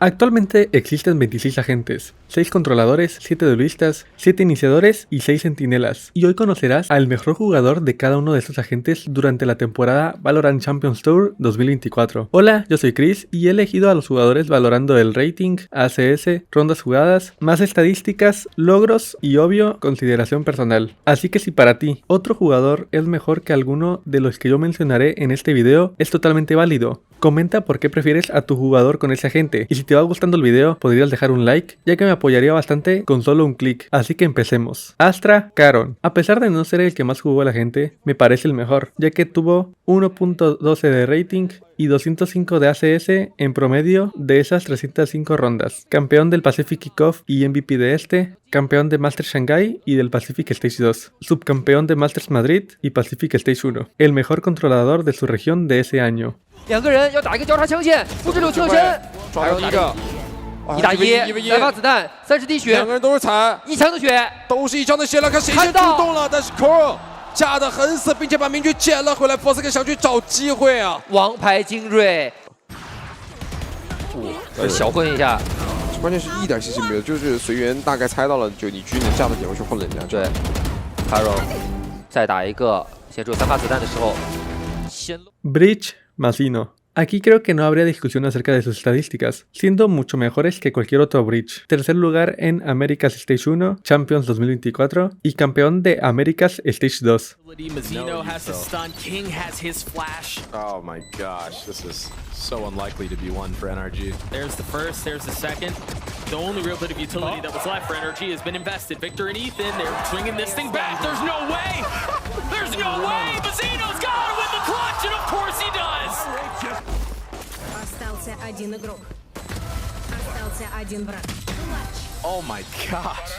Actualmente existen 26 agentes, 6 controladores, 7 duelistas, 7 iniciadores y 6 centinelas, y hoy conocerás al mejor jugador de cada uno de estos agentes durante la temporada Valorant Champions Tour 2024. Hola, yo soy Khriz y he elegido a los jugadores valorando el rating, ACS, rondas jugadas, más estadísticas, logros y obvio consideración personal. Así que si para ti otro jugador es mejor que alguno de los que yo mencionaré en este video, es totalmente válido. Comenta por qué prefieres a tu jugador con ese agente, y si te va gustando el video podrías dejar un like, ya que me apoyaría bastante con solo un clic. Así que empecemos. Astra Caron. A pesar de no ser el que más jugó el agente, me parece el mejor, ya que tuvo 1.12 de rating y 205 de ACS en promedio de esas 305 rondas. Campeón del Pacific Kickoff y MVP de este, campeón de Masters Shanghai y del Pacific Stage 2, subcampeón de Masters Madrid y Pacific Stage 1, el mejor controlador de su región de ese año. 两个人要打一个交叉枪线，复制6枪身，还有打着1打1，3发子弹，30滴血，两个人都是残，1枪的血，都是1枪的血了，看谁先主动了，但是 Core 架得很死，并且把名局捡了回来 ，Force 想去找机会啊，王牌精锐，小混一下，关键是一点信息没有，就是随缘大概猜到了，就你狙能架的点位去混人家，对 ，Caro 再打一个，先只有3发子弹的时候，先 Bridge Masino. Aquí creo que no habría discusión acerca de sus estadísticas, siendo mucho mejores que cualquier otro Bridge. Tercer lugar en Americas Stage 1, Champions 2024 y campeón de Americas Stage 2. Masino has his stun, King has his flash. Oh my gosh, this is so unlikely to be one for NRG. There's the first, there's the second. The only real bit of utility that was left for NRG has been invested. Victor and Ethan, they're swinging this thing back. There's no way! There's no way! Masino's got it with the clutch, and of course he does! Остался один игрок. Остался один враг. Oh my gosh.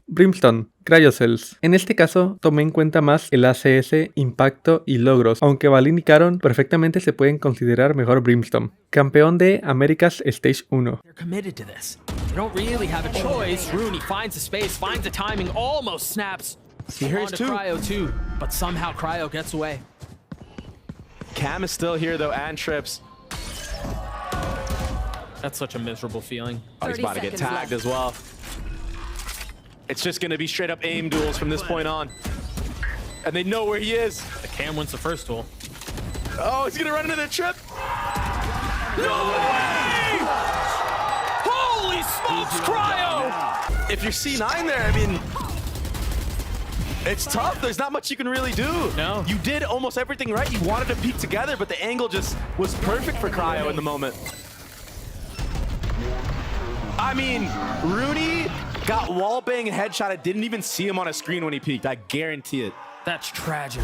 Brimstone, Cryocells. En este caso, tomé en cuenta más el ACS, impacto y logros, aunque Valin y Caron perfectamente se pueden considerar mejor Brimstone. Campeón de Americas Stage 1. They're committed to this. They don't really have a choice. Rooney finds the space, finds the timing, almost snaps. Here's two. Cryo too, but somehow Cryo gets away. Cam is still here though, and trips. That's such a miserable feeling. Oh, he's about to get tagged as well. It's just gonna be straight up aim duels from this point on. And they know where he is. The Cam wins the first duel. Oh, he's gonna run into the trip. No way! Holy smokes, Cryo! If you're C9 there, I mean, it's tough. There's not much you can really do. No. You did almost everything right. You wanted to peek together, but the angle just was perfect for Cryo in the moment. I mean, Rooney got wallbang and headshot. I didn't even see him on a screen when he peeked. I guarantee it. That's tragic.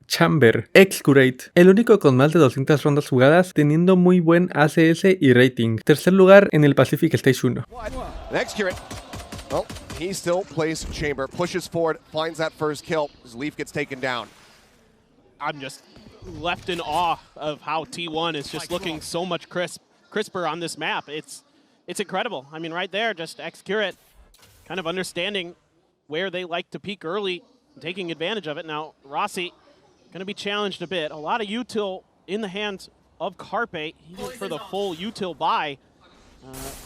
Chamber, Excurate, el único con más de 200 rondas jugadas, teniendo muy buen ACS y rating. Tercer lugar en el Pacific Stage 1. Excurate. Well, he still plays Chamber, pushes forward, finds that first kill as Leaf gets taken down. I'm just left in awe of how T1 is just looking so much crisper on this map. It's incredible. I mean, right there, just Excurate kind of understanding where they like to peak early, taking advantage of it. Now, Rossi going to be challenged a bit. A lot of util in the hands of Carpe. He went for the full util buy.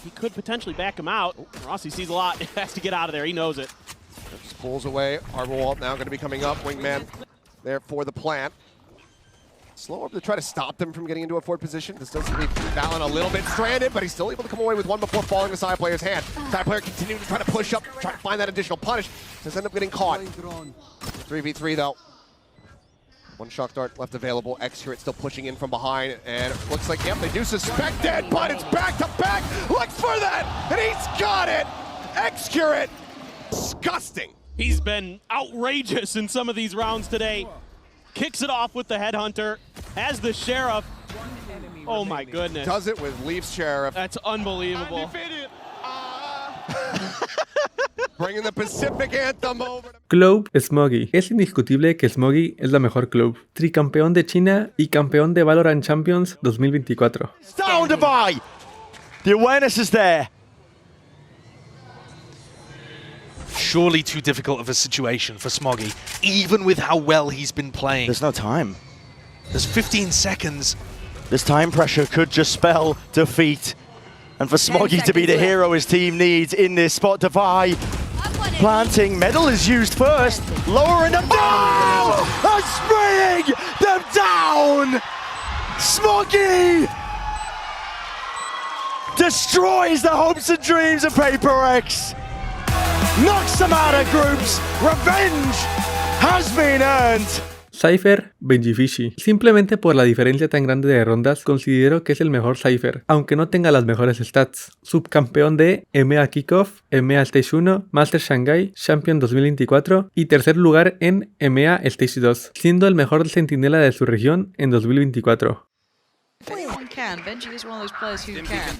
He could potentially back him out. Oh, Rossi sees a lot. He has to get out of there. He knows it. Just pulls away. Arbor Wall now going to be coming up. Wingman there for the plant. Slow up to try to stop them from getting into a forward position. This does leave Valen a little bit stranded, but he's still able to come away with one before falling to side player's hand. Side player continuing to try to push up, try to find that additional punish. Does end up getting caught. 3v3 though. One shock dart left available. Excurate still pushing in from behind, and it looks like, yep, they do suspect it, but it's back to back. Looks for that, and he's got it. Excurate, disgusting. He's been outrageous in some of these rounds today. Kicks it off with the Headhunter, has the Sheriff. Oh my goodness. Does it with Leaf's Sheriff. That's unbelievable. Bringing the Pacific Anthem over. Clove Smoggy. Es indiscutible que Smoggy es la mejor Clove. Tricampeón de China y campeón de Valorant Champions 2024. Down to buy. The awareness is there. Surely too difficult of a situation for Smoggy, even with how well he's been playing. There's no time. There's 15 seconds. This time pressure could just spell defeat. And for Smoggy to be the hero his team needs in this spot, Defy planting, Medal is used first, lowering them down, and spraying them down! Smoggy destroys the hopes and dreams of Paper X, knocks them out of groups, revenge has been earned. Cypher, Benji Fishy. Simplemente por la diferencia tan grande de rondas, considero que es el mejor Cypher, aunque no tenga las mejores stats. Subcampeón de EMEA Kickoff, EMEA Stage 1, Master Shanghai, Champion 2024 y tercer lugar en EMEA Stage 2, siendo el mejor centinela de su región en 2024. Benji is one of those players who can.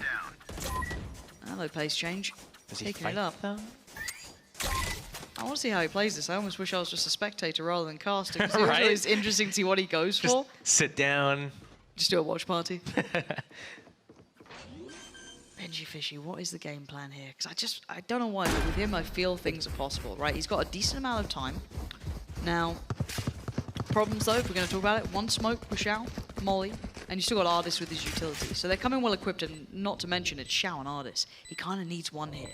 Hello, pace change. Taking it up. I want to see how he plays this. I almost wish I was just a spectator rather than casting. Because Right? It's interesting to see what he goes Just for. sit down. Just do a watch party. Benji Fishy, what is the game plan here? Because I don't know why, but with him I feel things are possible, right? He's got a decent amount of time. Now, problems though, if we're going to talk about it, one smoke, push out, Molly, and you still got Ardis with his utility. So they're coming well equipped, and not to mention it's Xiao and Ardis. He kind of needs one here.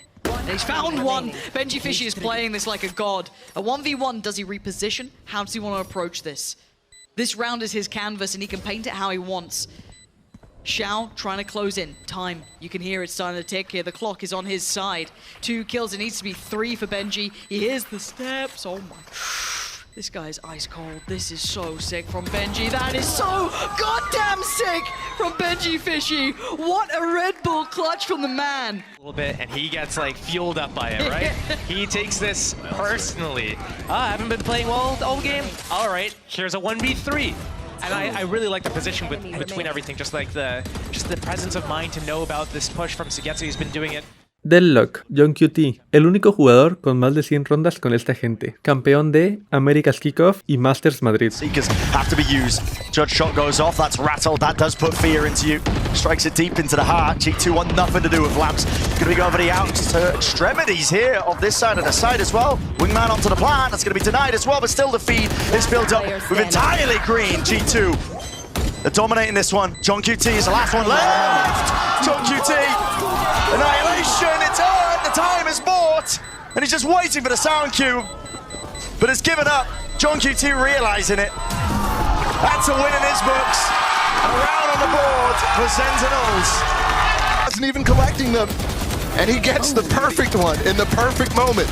He's found one! Benji Fishy is playing this like a god. A 1v1, does he reposition? How does he want to approach this? This round is his canvas and he can paint it how he wants. Xiao trying to close in. Time. You can hear it starting to tick here. The clock is on his side. 2 kills. It needs to be 3 for Benji. He hears the steps. Oh my. This guy's ice cold. This is so sick from Benji. That is so goddamn sick from Benji Fishy. What a Red Bull clutch from the man. A little bit, and he gets like fueled up by it, right? He takes this personally. I haven't been playing well all game. All right, here's a 1v3. And I really like the position between everything, just the presence of mind to know about this push from Sugetsu. He's been doing it. Deadlock, John-QT, el único jugador con más de 100 rondas con esta gente, campeón de America's Kickoff y Masters Madrid. Seekers have to be used. Judge shot goes off, that's rattled, that does put fear into you. Strikes it deep into the heart. G2 want nothing to do with Lamps. Gonna be going for the out to extremities here of this side of the side as well. Wingman onto the plant, that's gonna be denied as well, but still the feed is built up with entirely green G2. They're dominating this one. John-QT is the last one left. John-QT. Annihilation, it's earned, the time is bought, and he's just waiting for the sound cue, but it's given up. John-QT realizing it. That's a win in his books. A round on the board for Sentinels. Wasn't even collecting them, and he gets the perfect one in the perfect moment.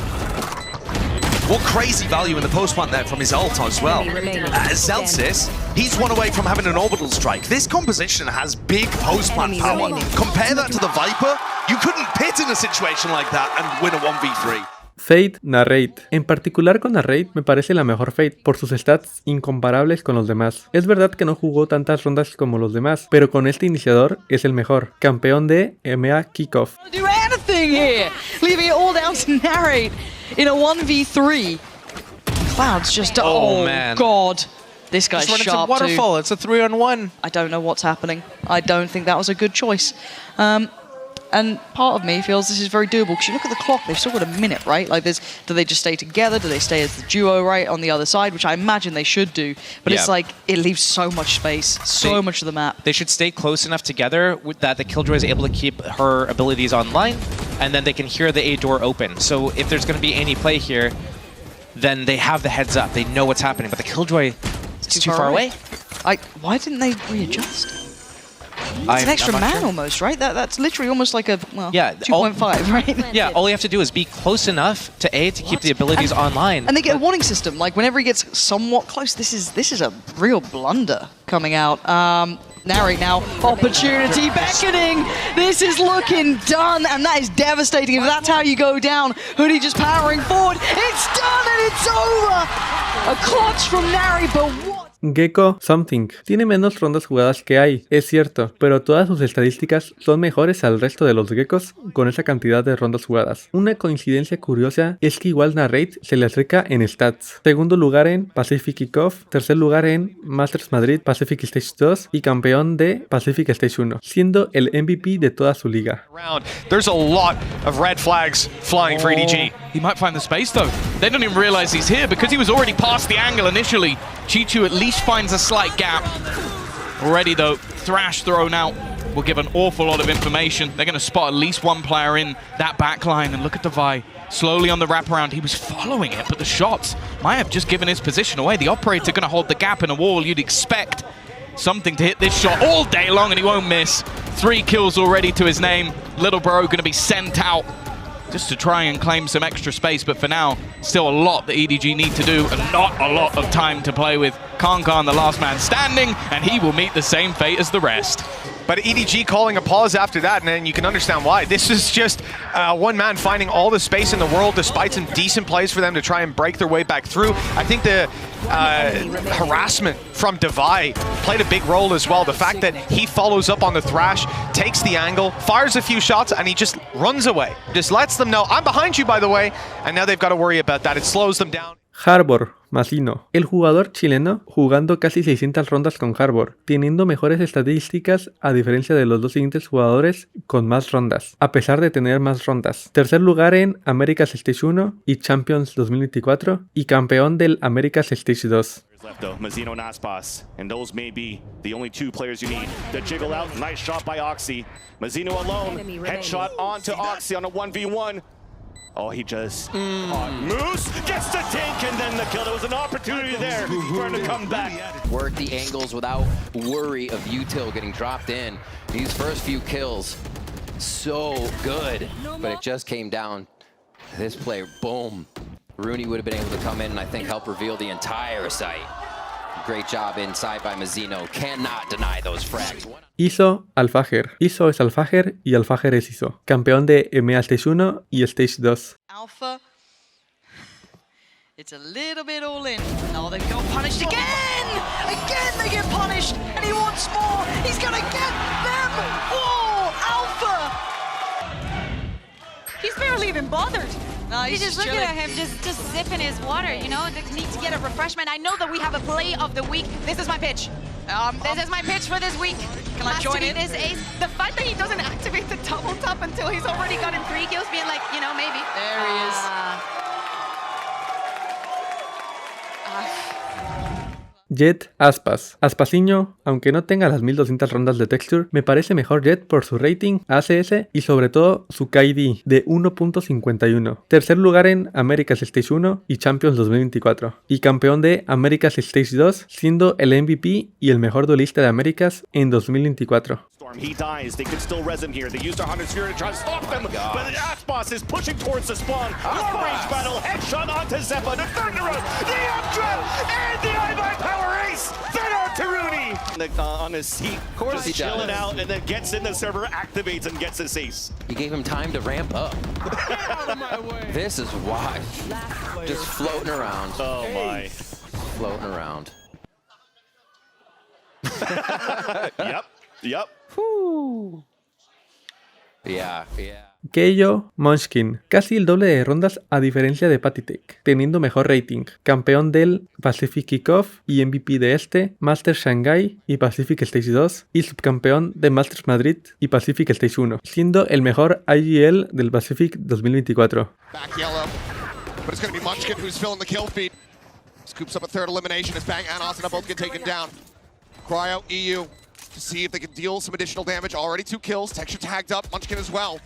What crazy value in the post plant there from his ult as well. Zelsis, he's one away from having an orbital strike. This composition has big post plant power. Compare that to the Viper. You couldn't pit in a situation like that and win a 1v3. Fate, Narrate. En particular con Narrate me parece la mejor Fate por sus stats incomparables con los demás. Es verdad que no jugó tantas rondas como los demás, pero con este iniciador es el mejor. Campeón de EMEA Kickoff. Do anything here, leaving it all down to Narrate in a 1v3. Cloud's just oh man, god. This guy's sharp too. Waterfall. It's a 3-on-1. I don't know what's happening. I don't think that was a good choice. And part of me feels this is very doable because you look at the clock, they've still got a minute, right? Like, do they just stay together? Do they stay as the duo, right, on the other side, which I imagine they should do. But it's like, it leaves so much space, so much of the map. They should stay close enough together that the Killjoy is able to keep her abilities online, and then they can hear the A door open. So if there's going to be any play here, then they have the heads up. They know what's happening. But the Killjoy is too far away. Why didn't they readjust? It's an extra man almost, right? That's literally almost like a, well, 2.5, right? Yeah, all you have to do is be close enough to A to keep the abilities online. And they get a warning system, like whenever he gets somewhat close, this is a real blunder coming out. Narrate now, opportunity beckoning. This is looking done, and that is devastating. If that's how you go down, Hoodie just powering forward. It's done and it's over. A clutch from Narrate, but what? Gecko Something. Tiene menos rondas jugadas que hay, es cierto, pero todas sus estadísticas son mejores al resto de los geckos con esa cantidad de rondas jugadas. Una coincidencia curiosa es que igual Narrate se le acerca en stats. Segundo lugar en Pacific Kickoff, tercer lugar en Masters Madrid Pacific Stage 2 y campeón de Pacific Stage 1, siendo el MVP de toda su liga. There's a lot of red flags flying for EDG. He might find the space though. They don't even realize he's here because he was already past the angle initially. Chi-Chu at least finds a slight gap. Already though, Thrash thrown out will give an awful lot of information. They're going to spot at least one player in that backline, and look at Devi slowly on the wraparound. He was following it, but the shots might have just given his position away. The operator going to hold the gap in a wall. You'd expect something to hit this shot all day long, and he won't miss. 3 kills already to his name. Little bro going to be sent out just to try and claim some extra space, but for now, still a lot that EDG need to do, and not a lot of time to play with. Khan, the last man standing, and he will meet the same fate as the rest. But EDG calling a pause after that, and then you can understand why. This is just one man finding all the space in the world, despite some decent plays for them to try and break their way back through. I think the harassment from Devi played a big role as well. The fact that he follows up on the Thrash, takes the angle, fires a few shots, and he just runs away. Just lets them know, I'm behind you, by the way, and now they've got to worry about that. It slows them down. Harbor, Masino, el jugador chileno jugando casi 600 rondas con Harbor, teniendo mejores estadísticas a diferencia de los dos siguientes jugadores con más rondas, a pesar de tener más rondas. Tercer lugar en Americas Stage 1 y Champions 2024 y campeón del Americas Stage 2. Left though, Mazino and Aspas, and those may be the only 2 players you need. The jiggle out, nice shot by Oxy. Mazino alone, headshot onto Oxy on a 1v1. Oh, he just Moose gets the tank and then the kill. There was an opportunity there for him to come back. Work the angles without worry of util getting dropped in. These first few kills, so good, but it just came down. This play, boom. Rooney would have been able to come in and I think help reveal the entire site. Great job inside by Mazino. Cannot deny those frags. ISO Alfajer. ISO es Alfajer y Alfajer es ISO. Campeón de EMEA Stage 1 y Stage 2. Alpha. It's a little bit all in. Oh, they got punished again! Again they get punished! And he wants more! He's gonna get them all! Alpha! He's barely even bothered. No, he's just looking at him, just sipping his water, you know? They need to get a refreshment. I know that we have a play of the week. This is my pitch. This is my pitch for this week. Can I join in? This ace. The fact that he doesn't activate the double tap until he's already gotten 3 kills, being like, you know, maybe. There he is. Jett, Aspas. Aspasiño, aunque no tenga las 1200 rondas de texture, me parece mejor Jett por su rating, ACS y sobre todo su KD de 1.51. Tercer lugar en Americas Stage 1 y Champions 2024. Y campeón de Americas Stage 2, siendo el MVP y el mejor duelista de Américas en 2024. He dies. They could still res him here. They used their Hunter Sphere to try to stop them, but the Aspas is pushing towards the spawn. Long range battle, headshot onto Zeppa, the Thunderer, the uptrap, and the I-By Power Ace. Then on to Rooney. On his seat, Of course just chilling out, and then gets in the server, activates, and gets his ace. He gave him time to ramp up. This is why. Just floating around. Oh my. Floating around. Yep. Yeah. Keio, Munchkin, casi el doble de rondas a diferencia de Patitech, teniendo mejor rating, campeón del Pacific Kickoff y MVP de este, Masters Shanghai y Pacific Stage 2, y subcampeón de Masters Madrid y Pacific Stage 1, siendo el mejor IGL del Pacific 2024. Back yellow, but it's going to be Munchkin who's filling the kill feed. Scoops up a 3rd elimination as Bang and Asana both get taken down. Cryo, EU, to see if they can deal some additional damage. Already 2 kills, Texture tagged up, Munchkin as well.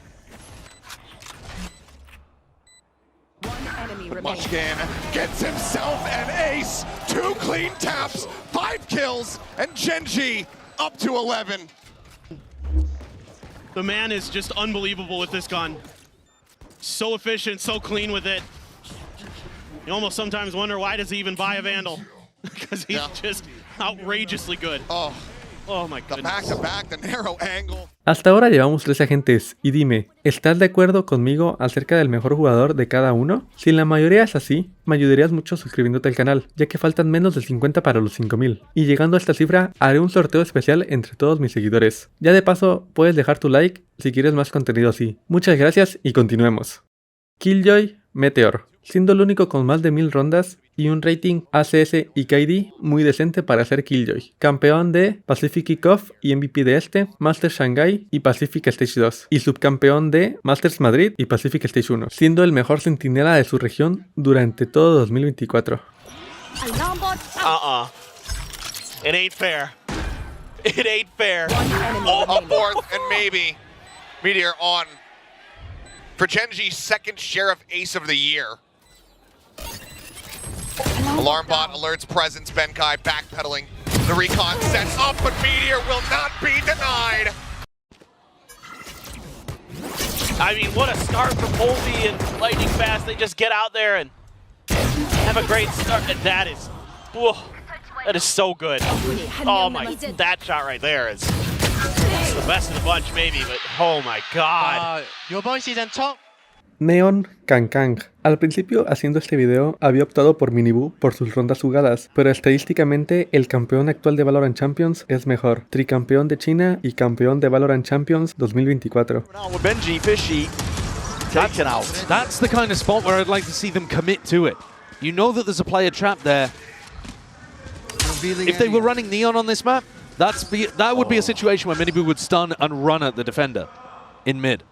But Munchkin gets himself an ace, 2 clean taps, 5 kills, and Gen.G up to 11. The man is just unbelievable with this gun. So efficient, so clean with it. You almost sometimes wonder, why does he even buy a Vandal? Because he's just outrageously good. Oh my goodness. The back-to-back, the narrow angle. Hasta ahora llevamos 3 agentes, y dime, ¿estás de acuerdo conmigo acerca del mejor jugador de cada uno? Si la mayoría es así, me ayudarías mucho suscribiéndote al canal, ya que faltan menos de 50 para los 5000. Y llegando a esta cifra, haré un sorteo especial entre todos mis seguidores. Ya de paso, puedes dejar tu like si quieres más contenido así. Muchas gracias y continuemos. Killjoy, Meteor, siendo el único con más de 1000 rondas y un rating ACS y KD muy decente para ser Killjoy. Campeón de Pacific Kickoff y MVP de este, Masters Shanghai y Pacific Stage 2. Y subcampeón de Masters Madrid y Pacific Stage 1. Siendo el mejor centinela de su región durante todo 2024. It ain't fair. It ain't fair. A fourth and maybe Meteor on for Gen.G's second Sheriff Ace of the year. Alarm bot alerts presence, Benkai backpedaling. The recon sets up, but Meteor will not be denied. I mean, what a start from Holby and Lightning Fast. They just get out there and have a great start. And that is, whoa, that is so good. Oh my, that shot right there is the best of the bunch maybe, but oh my god. Your boys is on top. Neon Kang. Al principio, haciendo este video, había optado por Minibu por sus rondas jugadas, pero estadísticamente el campeón actual de Valorant Champions es mejor. Tricampeón de China y campeón de Valorant Champions 2024. Benji Fishy taken out. That's the kind of spot where I'd like to see them commit to it. You know that there's a player trap there. If they were running Neon on this map, that would be a situation where Minibu would stun and run at the defender in mid.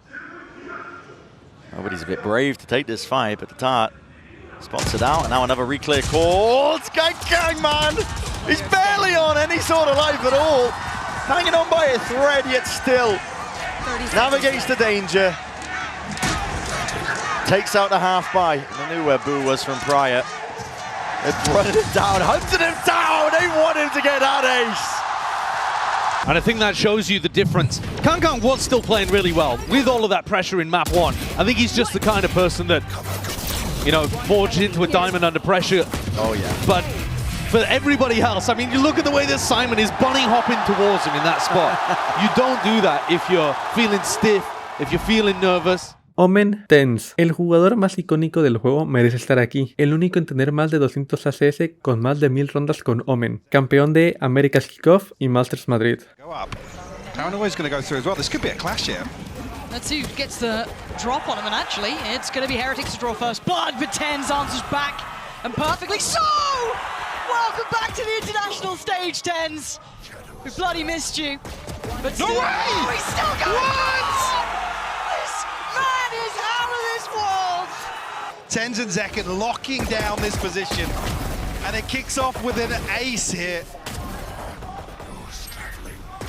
Nobody's a bit brave to take this fight, but the Tart spots it out, and now another re-clear call. It's Gang, man! He's barely on any sort of life at all. Hanging on by a thread, yet still navigates the danger. Takes out the half-buy. I knew where Boo was from prior. They brought him down, hunted him down! They want him to get that ace! And I think that shows you the difference. Kang was still playing really well with all of that pressure in map 1. I think he's just the kind of person that, you know, forged into a diamond under pressure. Oh yeah. But for everybody else, I mean, you look at the way that Simon is bunny hopping towards him in that spot. You don't do that if you're feeling stiff, if you're feeling nervous. Omen Tens, el jugador más icónico del juego, merece estar aquí, el único en tener más de 200 ACS con más de 1000 rondas con Omen, campeón de America's Kickoff y Masters Madrid. Paranoia's going to go through as well. This could be a clash here. Let's see who gets the drop on him, and actually, it's going to be Heretics to draw first blood, but Tens answers back, and perfectly so! Welcome back to the international stage, Tens! We bloody missed you. But no way! He's still going! What? Man is out of this world! Tens and Zekken locking down this position, and it kicks off with an ace here.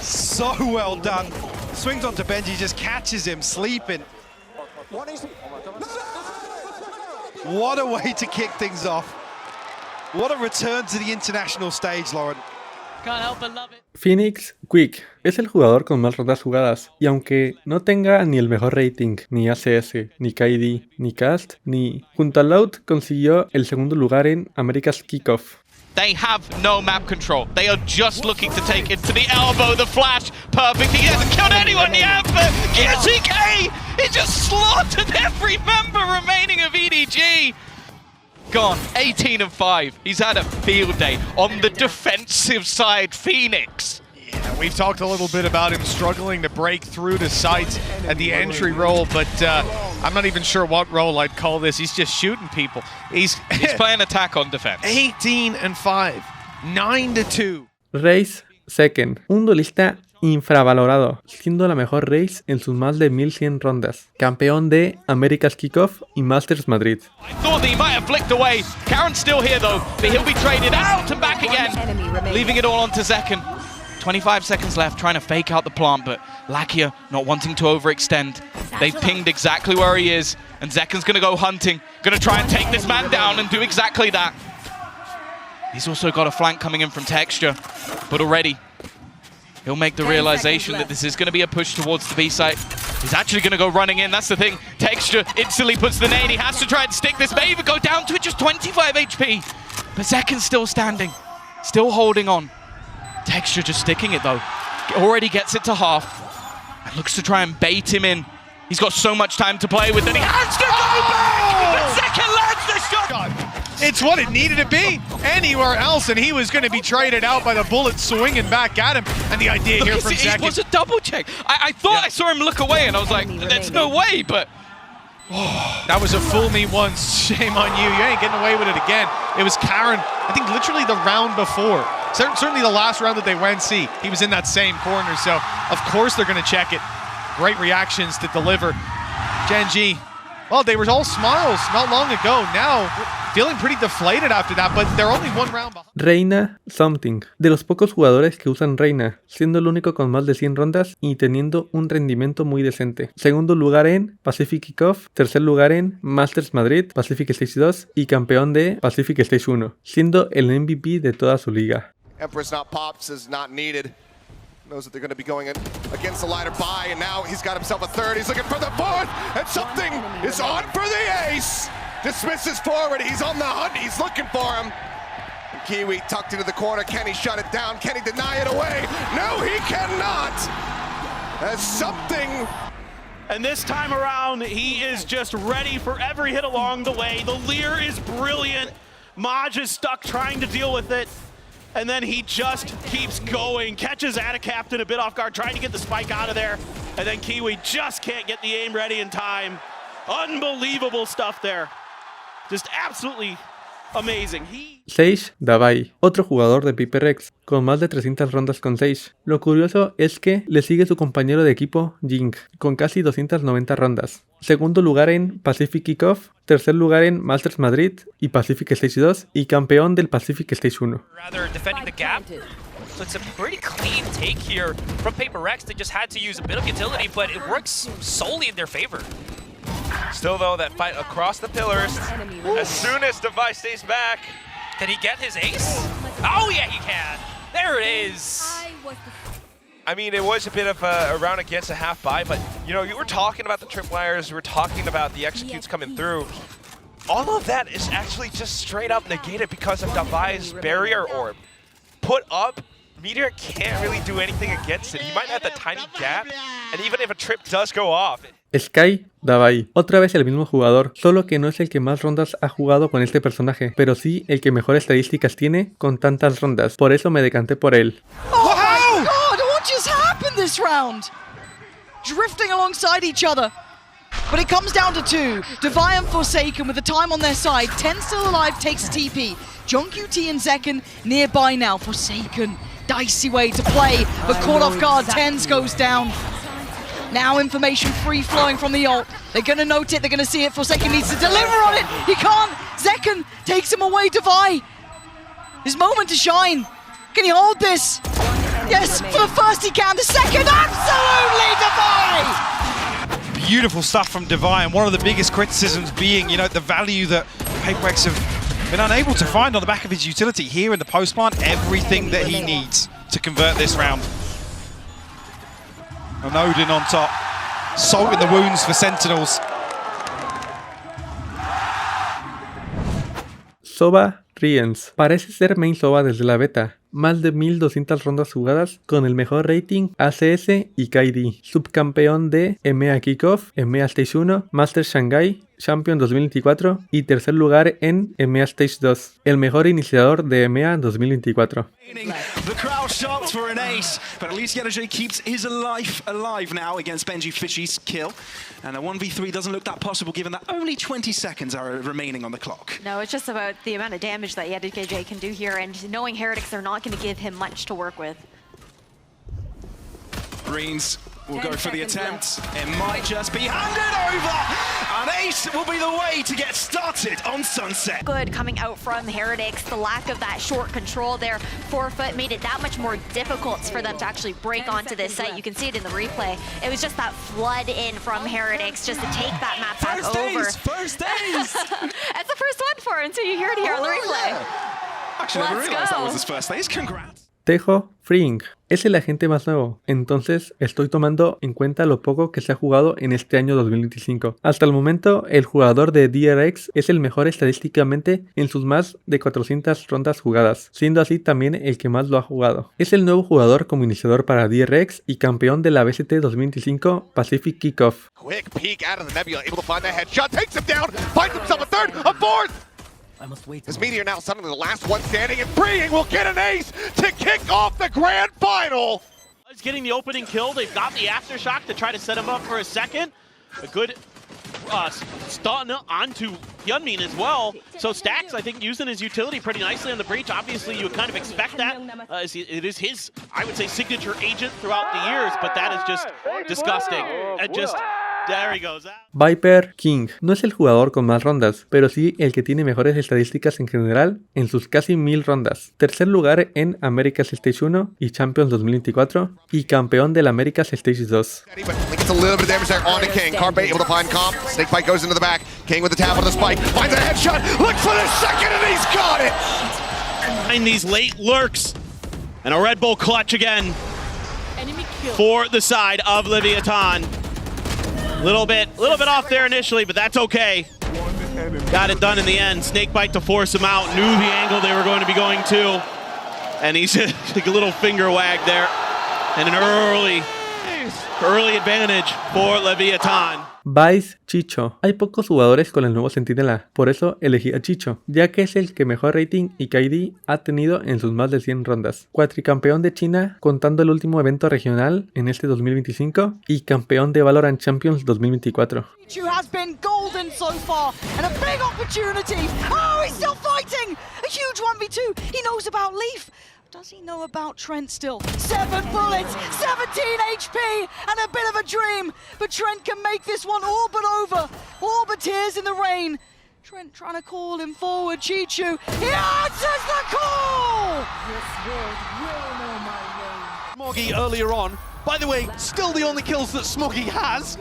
So well done. Swings onto Benji, just catches him sleeping. What a way to kick things off. What a return to the international stage, Lauren. Can't help but love it. Phoenix Quick es el jugador con más rondas jugadas, y aunque no tenga ni el mejor rating, ni ACS, ni KD, ni cast, ni junto a Loud consiguió el segundo lugar en America's Kickoff. They have no map control. They are just looking to take it to the elbow, the flash, perfect. He hasn't killed anyone yet, but GEN.G, he just slaughtered every member remaining of EDG. Gone, 18 and 5. He's had a field day on the defensive side, Phoenix. Yeah, we've talked a little bit about him struggling to break through the sites at the entry role, but I'm not even sure what role I'd call this. He's just shooting people. He's playing attack on defense. 18 and 5, 9-2. Raze second, un duelista infravalorado, siendo la mejor Raze en sus más de 1100 rondas, campeón de America's Kickoff y Masters Madrid. I thought that he might have flicked away. Karen's still here though, but he'll be traded out and back again, leaving it all onto Zekken. 25 seconds left, trying to fake out the plant, but Lakia not wanting to overextend. They've pinged exactly where he is, and Zekken's gonna go hunting, gonna try and take this man down and do exactly that. He's also got a flank coming in from Texture, but already he'll make the realization that this is going to be a push towards the B site. He's actually going to go running in, that's the thing. Texture instantly puts the nade, he has to try and stick this, may even go down to it, just 25 HP. But Zekken's still standing, still holding on. Texture just sticking it though. Already gets it to half. And looks to try and bait him in. He's got so much time to play with, and he has to go back! But Zekken lands the shot! It's what it needed to be anywhere else, and he was going to be traded out by the bullet swinging back at him. And the idea here from Zekken. It was a double check. I thought I saw him look away, and I was like, there's no way, but... That was a fool me once. Shame on you. You ain't getting away with it again. It was Karen, I think literally the round before. Certainly the last round that they went see. He was in that same corner, so of course they're going to check it. Great reactions to deliver. Gen.G, well, they were all smiles not long ago. Now, feeling pretty deflated after that, but they're only one round behind. Reina Something. De los pocos jugadores que usan Reina, siendo el único con más de 100 rondas y teniendo un rendimiento muy decente. Segundo lugar en Pacific Kickoff. Tercer lugar en Masters Madrid, Pacific Stage 2 y campeón de Pacific Stage 1, siendo el MVP de toda su liga. Empress not pops is not needed. Knows that they're going to be going in against the ladder by, and now he's got himself a third. He's looking for the fourth, and something is on for the ace. Dismisses forward. He's on the hunt. He's looking for him. And Kiwi tucked into the corner. Can he shut it down? Can he deny it away? No, he cannot. As something. And this time around, he is just ready for every hit along the way. The leer is brilliant. Maj is stuck trying to deal with it. And then he just keeps going, catches Ada Captain a bit off guard, trying to get the spike out of there. And then Kiwi just can't get the aim ready in time. Unbelievable stuff there. Just absolutely amazing. Sage Davai, otro jugador de PiperX, con más de 300 rondas con Sage. Lo curioso es que le sigue su compañero de equipo GEN.G, con casi 290 rondas. Segundo lugar en Pacific Kickoff, tercer lugar en Masters Madrid y Pacific Stage 2 y campeón del Pacific Stage 1. So it's a pretty clean take here from PaperX. They just had to use a bit of utility, but it works solely in their favor. Still though, that fight across the pillars. As soon as Davai stays back. Can he get his ace? Oh yeah, he can. There it is. I mean, it was a bit of a round against a half buy, but you know, you were talking about the tripwires, you were talking about the executes coming through. All of that is actually just straight up negated because of Davai's barrier orb. Put up, Meteor can't really do anything against it. He might have the tiny gap, and even if a trip does go off. Sky Davai, otra vez el mismo jugador, solo que no es el que más rondas ha jugado con este personaje, pero sí el que mejores estadísticas tiene con tantas rondas, por eso me decanté por él. Oh my god, what just happened this round? Drifting alongside each other. But it comes down to two. Davai and Forsaken with the time on their side. 10 still alive, takes a TP. JeonQT and Zekken nearby now. Forsaken, dicey way to play, but caught off guard. Tens goes down. Now information free-flowing from the ult. They're going to note it, they're going to see it. Forsaken needs to deliver on it. He can't. Zekken takes him away. Davai. His moment to shine. Can he hold this? Yes, for the first he can. The second, absolutely Davai! Beautiful stuff from Davai, and one of the biggest criticisms being, you know, the value that PaperX have been unable to find on the back of his utility here in the post plant. Everything that he needs to convert this round. And Odin on top, salt in the wounds for Sentinels. Soba Riens, parece ser main Soba desde la beta. Más de 1200 rondas jugadas con el mejor rating ACS y KD. Subcampeón de EMEA Kickoff, EMEA Stage 1, Masters Shanghai, Champion 2024 y tercer lugar en EMEA Stage 2. El mejor iniciador de EMEA 2024. The crowd shouts for an ace, but at least GEN.G keeps his life alive now against Benji Fishy's kill. And a 1v3 doesn't look that possible given that only 20 seconds are remaining on the clock. No, it's just about the amount of damage that GEN.G can do here, and knowing Heretics are not going to give him much to work with. Greens will go for the attempt. It might just be handed over. An ace will be the way to get started on Sunset. Good coming out from Heretics. The lack of that short control there, 4-foot, made it that much more difficult for them to actually break onto this site. You can see it in the replay. It was just that flood in from Heretics just to take that map back over. First ace! That's the first one for him until you hear it here on the replay. Yeah. Actually, I never realized that was his first ace. Congrats. Tejo Freeing es el agente más nuevo, entonces estoy tomando en cuenta lo poco que se ha jugado en este año 2025. Hasta el momento, el jugador de DRX es el mejor estadísticamente en sus más de 400 rondas jugadas, siendo así también el que más lo ha jugado. Es el nuevo jugador como iniciador para DRX y campeón de la BCT 2025 Pacific Kickoff. Quick peek out of the nebula, able to find the headshot, takes him down, finds himself a third, a fourth! This Meteor now suddenly the last one standing, and Freeing will get an ace to kick off the grand final! He's getting the opening kill. They've got the aftershock to try to set him up for a second. A good stun onto Hyunmin as well. So Stacks, I think, using his utility pretty nicely on the breach. Obviously, you would kind of expect that. It is his, I would say, signature agent throughout the years, but that is just disgusting. And just There he goes. Viper King no es el jugador con más rondas, pero sí el que tiene mejores estadísticas en general en sus casi 1000 rondas. Tercer lugar en Americas Stage 1 y Champions 2024 y campeón del Americas Stage 2. Gets a little bit of damage there onto King. Carpe able to find comp. Snakebite goes into the back. King with the tap on the spike. Finds a headshot. Look for the second and he's got it! Find these late lurks. And a Red Bull clutch again for the side of Leviathan. Little bit off there initially, but that's okay. Got it done in the end. Snakebite to force him out. Knew the angle they were going to be going to. And he's like a little finger wag there. And an early advantage for Leviathan. Vice Chicho. Hay pocos jugadores con el nuevo centinela, por eso elegí a Chicho, ya que es el que mejor rating y KD ha tenido en sus más de 100 rondas. Cuatricampeón de China contando el último evento regional en este 2025 y campeón de Valorant Champions 2024. Chicho has been golden so far and a big opportunity. Oh, he's still fighting! A huge 1v2. He knows about Leaf. Does he know about Trent still? 7 bullets, 17 HP, and a bit of a dream. But Trent can make this one all but over. All but tears in the rain. Trent trying to call him forward. Chicho, he answers the call! This world will know my name. Smoggy earlier on. By the way, still the only kills that Smoggy has.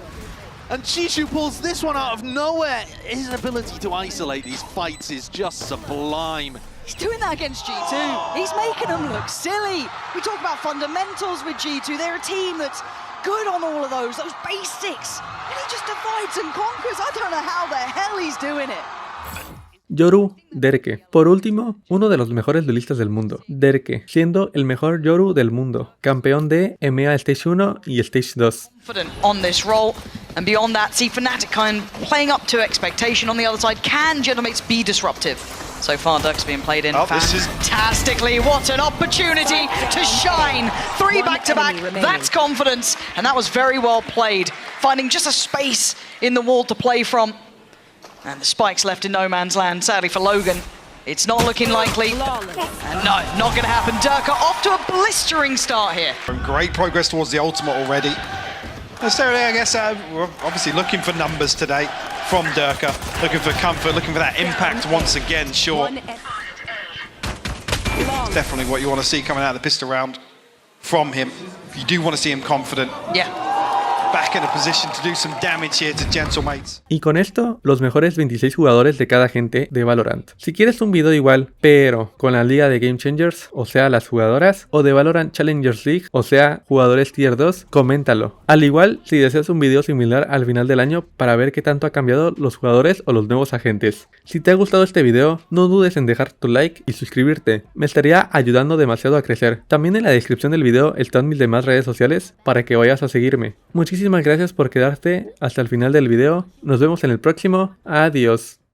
And Chicho pulls this one out of nowhere. His ability to isolate these fights is just sublime. He's doing that against G2. He's making them look silly. We talk about fundamentals with G2. They're a team that's good on all of those basics. And he just divides and conquers. I don't know how the hell he's doing it. Yoru Derke. Por último, uno de los mejores duelistas del mundo. Derke, siendo el mejor Yoru del mundo. Campeón de EMEA Stage 1 y Stage 2. On this role, and beyond that, see Fnatic kind of playing up to expectation on the other side. Can Gentlemates be disruptive? So far, Duck's being played in fantastically. What an opportunity to shine. 3 back-to-back, that's confidence. And that was very well played. Finding just a space in the wall to play from. And the spike's left in no man's land, sadly for Logan. It's not looking likely. And no, not going to happen. Durka off to a blistering start here. Great progress towards the ultimate already. Necessarily, I guess, we're obviously looking for numbers today from Durka. Looking for comfort, looking for that impact once again, sure. Definitely what you want to see coming out of the pistol round from him. You do want to see him confident. Yeah. Back in a position to do some damage here to Gentlemates. Y con esto, los mejores 26 jugadores de cada agente de Valorant. Si quieres un video igual, pero con la liga de Game Changers, o sea las jugadoras, o de Valorant Challengers League, o sea jugadores Tier 2, coméntalo. Al igual, si deseas un video similar al final del año para ver qué tanto ha cambiado los jugadores o los nuevos agentes. Si te ha gustado este video, no dudes en dejar tu like y suscribirte. Me estaría ayudando demasiado a crecer. También en la descripción del video están mis demás redes sociales para que vayas a seguirme. Muchísimas gracias por quedarte hasta el final del video. Nos vemos en el próximo. Adiós.